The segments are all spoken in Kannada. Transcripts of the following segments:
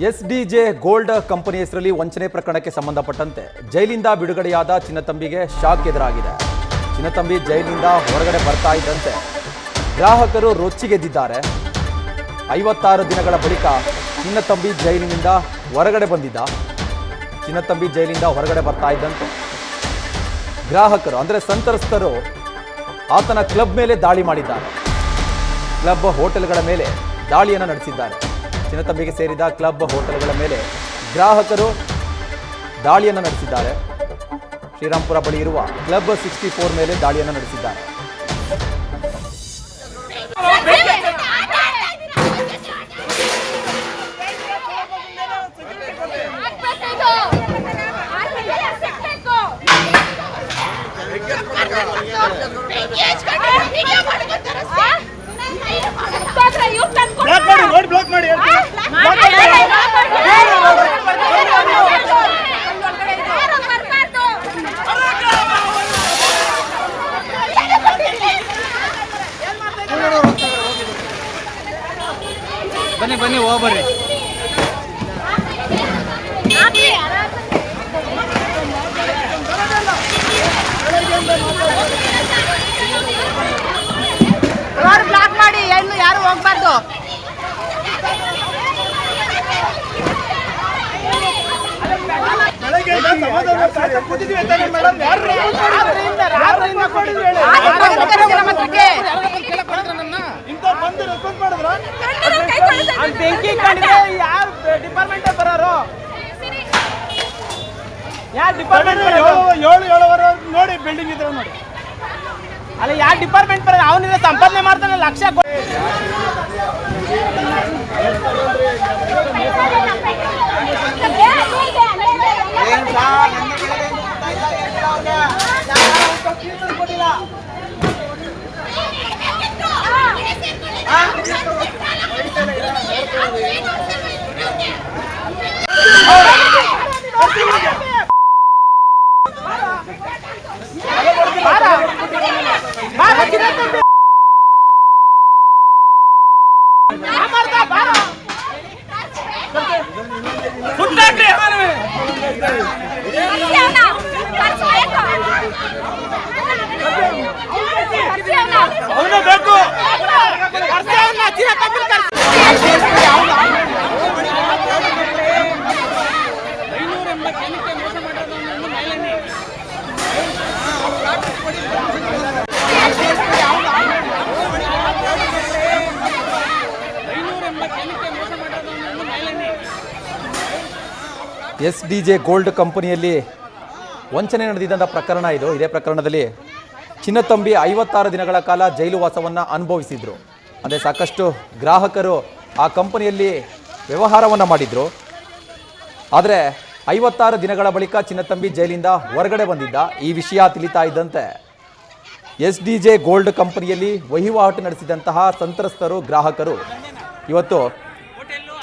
ಎಸ್ಡಿಜೆ ಗೋಲ್ಡ್ ಕಂಪನಿ ಹೆಸರಲ್ಲಿ ವಂಚನೆ ಪ್ರಕರಣಕ್ಕೆ ಸಂಬಂಧಪಟ್ಟಂತೆ ಜೈಲಿಂದ ಬಿಡುಗಡೆಯಾದ ಚಿನ್ನತಂಬಿಗೆ ಶಾಕ್ ಎದುರಾಗಿದೆ. ಚಿನ್ನತಂಬಿ ಜೈಲಿನಿಂದ ಹೊರಗಡೆ ಬರ್ತಾ ಇದ್ದಂತೆ ಗ್ರಾಹಕರು ರೊಚ್ಚಿಗೆದ್ದಿದ್ದಾರೆ. 56 ದಿನಗಳ ಬಳಿಕ ಚಿನ್ನತಂಬಿ ಜೈಲಿನಿಂದ ಹೊರಗಡೆ ಬಂದಿದ್ದ. ಚಿನ್ನತಂಬಿ ಜೈಲಿಂದ ಹೊರಗಡೆ ಬರ್ತಾ ಇದ್ದಂತೆ ಗ್ರಾಹಕರು ಅಂದರೆ ಸಂತ್ರಸ್ತರು ಆತನ ಕ್ಲಬ್ ಮೇಲೆ ದಾಳಿ ಮಾಡಿದ್ದಾರೆ. ಕ್ಲಬ್ ಹೋಟೆಲ್ಗಳ ಮೇಲೆ ದಾಳಿಯನ್ನು ನಡೆಸಿದ್ದಾರೆ. ಚಿನ್ನತಂಬಿಗೆ ಸೇರಿದ ಕ್ಲಬ್ ಹೋಟೆಲ್ಗಳ ಮೇಲೆ ಗ್ರಾಹಕರು ದಾಳಿಯನ್ನು ನಡೆಸಿದ್ದಾರೆ. ಶ್ರೀರಾಮ್ಪುರ ಬಳಿ ಇರುವ ಕ್ಲಬ್ 64 ಮೇಲೆ ದಾಳಿಯನ್ನು ನಡೆಸಿದ್ದಾರೆ. ಬನ್ನಿ ಹೋಗ್ಬರ್ರಿ. ಬ್ಲಾಕ್ ಮಾಡಿ ಯಾರು ಹೋಗ್ಬಾರ್ದು. ಬೆಂಕಿ ಕಂಡಿದ್ರೆ ಯಾರು ಡಿಪಾರ್ಟ್ಮೆಂಟ್ ಬರೋರು? ಯಾರು ಡಿಪಾರ್ಟ್ಮೆಂಟ್ 7 ನೋಡಿ ಬಿಲ್ಡಿಂಗ್ ಇದ್ರೆ ನೋಡಿ. ಅಲ್ಲ ಯಾರು ಡಿಪಾರ್ಟ್ಮೆಂಟ್ ಬರೋದು? ಅವನಿಂದ ಸಂಪಾದನೆ ಮಾಡ್ತಾನೆ ಲಕ್ಷ. ಎಸ್ಡಿಜೆ ಗೋಲ್ಡ್ ಕಂಪನಿಯಲ್ಲಿ ವಂಚನೆ ನಡೆದಿದ್ದಂಥ ಪ್ರಕರಣ ಇದು. ಇದೇ ಪ್ರಕರಣದಲ್ಲಿ ಚಿನ್ನತಂಬಿ 56 ದಿನಗಳ ಕಾಲ ಜೈಲು ವಾಸವನ್ನು ಅನುಭವಿಸಿದ್ರು. ಅಂದರೆ ಸಾಕಷ್ಟು ಗ್ರಾಹಕರು ಆ ಕಂಪನಿಯಲ್ಲಿ ವ್ಯವಹಾರವನ್ನು ಮಾಡಿದ್ರು. ಆದರೆ 56 ದಿನಗಳ ಬಳಿಕ ಚಿನ್ನತಂಬಿ ಜೈಲಿಂದ ಹೊರಗಡೆ ಬಂದಿದ್ದ. ಈ ವಿಷಯ ತಿಳಿತಾ ಇದ್ದಂತೆ ಎಸ್ಡಿಜೆ ಗೋಲ್ಡ್ ಕಂಪನಿಯಲ್ಲಿ ವಹಿವಾಟು ನಡೆಸಿದಂತಹ ಸಂತ್ರಸ್ತರು ಗ್ರಾಹಕರು ಇವತ್ತು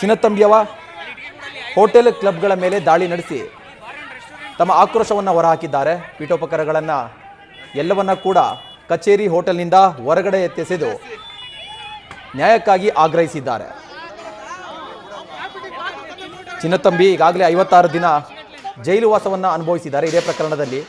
ಚಿನ್ನತಂಬಿಯವ ಹೋಟೆಲ್ ಕ್ಲಬ್ಗಳ ಮೇಲೆ ದಾಳಿ ನಡೆಸಿ ತಮ್ಮ ಆಕ್ರೋಶವನ್ನು ಹೊರಹಾಕಿದ್ದಾರೆ. ಪೀಠೋಪಕರಣಗಳನ್ನು ಎಲ್ಲವನ್ನ ಕೂಡ ಕಚೇರಿ ಹೋಟೆಲ್ನಿಂದ ಹೊರಗಡೆ ಎತ್ತೆಸೆದು ನ್ಯಾಯಕ್ಕಾಗಿ ಆಗ್ರಹಿಸಿದ್ದಾರೆ. ಚಿನ್ನತಂಬಿ ಈಗಾಗಲೇ 56 ದಿನ ಜೈಲು ವಾಸವನ್ನು ಅನುಭವಿಸಿದ್ದಾರೆ ಇದೇ ಪ್ರಕರಣದಲ್ಲಿ.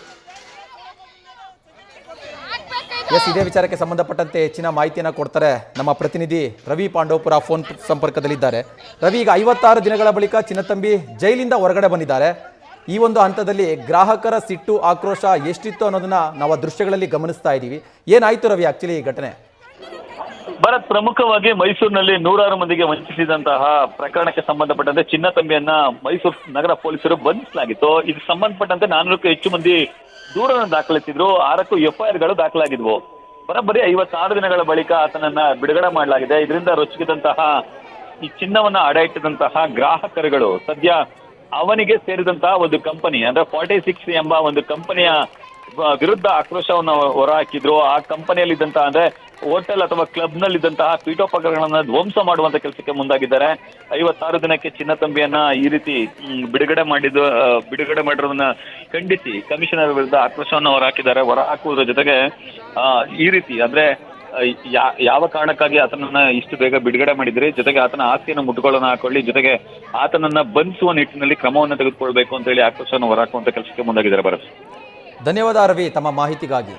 ಇದೇ ವಿಚಾರಕ್ಕೆ ಸಂಬಂಧಪಟ್ಟಂತೆ ಹೆಚ್ಚಿನ ಮಾಹಿತಿಯನ್ನು ಕೊಡ್ತಾರೆ ನಮ್ಮ ಪ್ರತಿನಿಧಿ ರವಿ ಪಾಂಡವಪುರ ಫೋನ್ ಸಂಪರ್ಕದಲ್ಲಿದ್ದಾರೆ. ರವಿ, ಈಗ 56 ದಿನಗಳ ಬಳಿಕ ಚಿನ್ನತಂಬಿ ಜೈಲಿಂದ ಹೊರಗಡೆ ಬಂದಿದ್ದಾರೆ. ಈ ಒಂದು ಹಂತದಲ್ಲಿ ಗ್ರಾಹಕರ ಸಿಟ್ಟು ಆಕ್ರೋಶ ಎಷ್ಟಿತ್ತು ಅನ್ನೋದನ್ನ ನಾವು ಆ ದೃಶ್ಯಗಳಲ್ಲಿ ಗಮನಿಸ್ತಾ ಇದ್ದೀವಿ. ಏನಾಯ್ತು ರವಿ ಆಕ್ಚುಲಿ ಈ ಘಟನೆ? ಭರತ್, ಪ್ರಮುಖವಾಗಿ ಮೈಸೂರಿನಲ್ಲಿ 100 ಮಂದಿಗೆ ವಂಚಿಸಿದಂತಹ ಪ್ರಕರಣಕ್ಕೆ ಸಂಬಂಧಪಟ್ಟಂತೆ ಚಿನ್ನತಂಬಿಯನ್ನ ಮೈಸೂರು ನಗರ ಪೊಲೀಸರು ಬಂಧಿಸಲಾಗಿತ್ತು. ಇದಕ್ಕೆ ಸಂಬಂಧಪಟ್ಟಂತೆ 400ಕ್ಕೂ ಹೆಚ್ಚು ಮಂದಿ ದೂರನ್ನು ದಾಖಲಿಸಿದ್ರು. 6ಕ್ಕೂ FIR ದಾಖಲಾಗಿದ್ವು. ಬರೋಬ್ಬರಿ 56 ದಿನಗಳ ಬಳಿಕ ಆತನನ್ನ ಬಿಡುಗಡೆ ಮಾಡಲಾಗಿದೆ. ಇದರಿಂದ ರೊಚ್ಚಿಗೆದಂತಹ ಈ ಚಿನ್ನವನ್ನ ಅಡ ಇಟ್ಟಿದಂತಹ ಗ್ರಾಹಕರುಗಳು ಸದ್ಯ ಅವನಿಗೆ ಸೇರಿದಂತಹ ಒಂದು ಕಂಪನಿ ಅಂದ್ರೆ 46 ಎಂಬ ಒಂದು ಕಂಪನಿಯ ವಿರುದ್ಧ ಆಕ್ರೋಶವನ್ನು ಹೊರಹಾಕಿದ್ರು. ಆ ಕಂಪನಿಯಲ್ಲಿದ್ದಂತಹ ಅಂದ್ರೆ ಹೋಟೆಲ್ ಅಥವಾ ಕ್ಲಬ್ ನಲ್ಲಿದ್ದಂತಹ ಪೀಠೋಪಕರಣಗಳನ್ನ ಧ್ವಂಸ ಮಾಡುವಂತ ಕೆಲಸಕ್ಕೆ ಮುಂದಾಗಿದ್ದಾರೆ. 56 ದಿನಕ್ಕೆ ಚಿನ್ನತಂಬಿಯನ್ನ ಈ ರೀತಿ ಬಿಡುಗಡೆ ಮಾಡಿರೋದನ್ನ ಖಂಡಿಸಿ ಕಮಿಷನರ್ ವಿರುದ್ಧ ಆಕ್ರೋಶವನ್ನು ಹೊರಹಾಕಿದ್ದಾರೆ. ಹೊರಹಾಕುವುದರ ಜೊತೆಗೆ ಈ ರೀತಿ ಅಂದ್ರೆ ಯಾವ ಕಾರಣಕ್ಕಾಗಿ ಆತನನ್ನ ಇಷ್ಟು ಬೇಗ ಬಿಡುಗಡೆ ಮಾಡಿದ್ರಿ, ಜೊತೆಗೆ ಆತನ ಆಸ್ತಿಯನ್ನು ಮುಟ್ಟುಗೋಲನ್ನ ಹಾಕೊಳ್ಳಿ, ಜೊತೆಗೆ ಆತನನ್ನ ಬಂಧಿಸುವ ನಿಟ್ಟಿನಲ್ಲಿ ಕ್ರಮವನ್ನು ತೆಗೆದುಕೊಳ್ಬೇಕು ಅಂತ ಹೇಳಿ ಆಕ್ರೋಶವನ್ನು ಹೊರಹಾಕುವಂತ ಕೆಲಸಕ್ಕೆ ಮುಂದಾಗಿದ್ದಾರೆ ಭರತ್. ಧನ್ಯವಾದ ರವಿ ತಮ್ಮ ಮಾಹಿತಿಗಾಗಿ.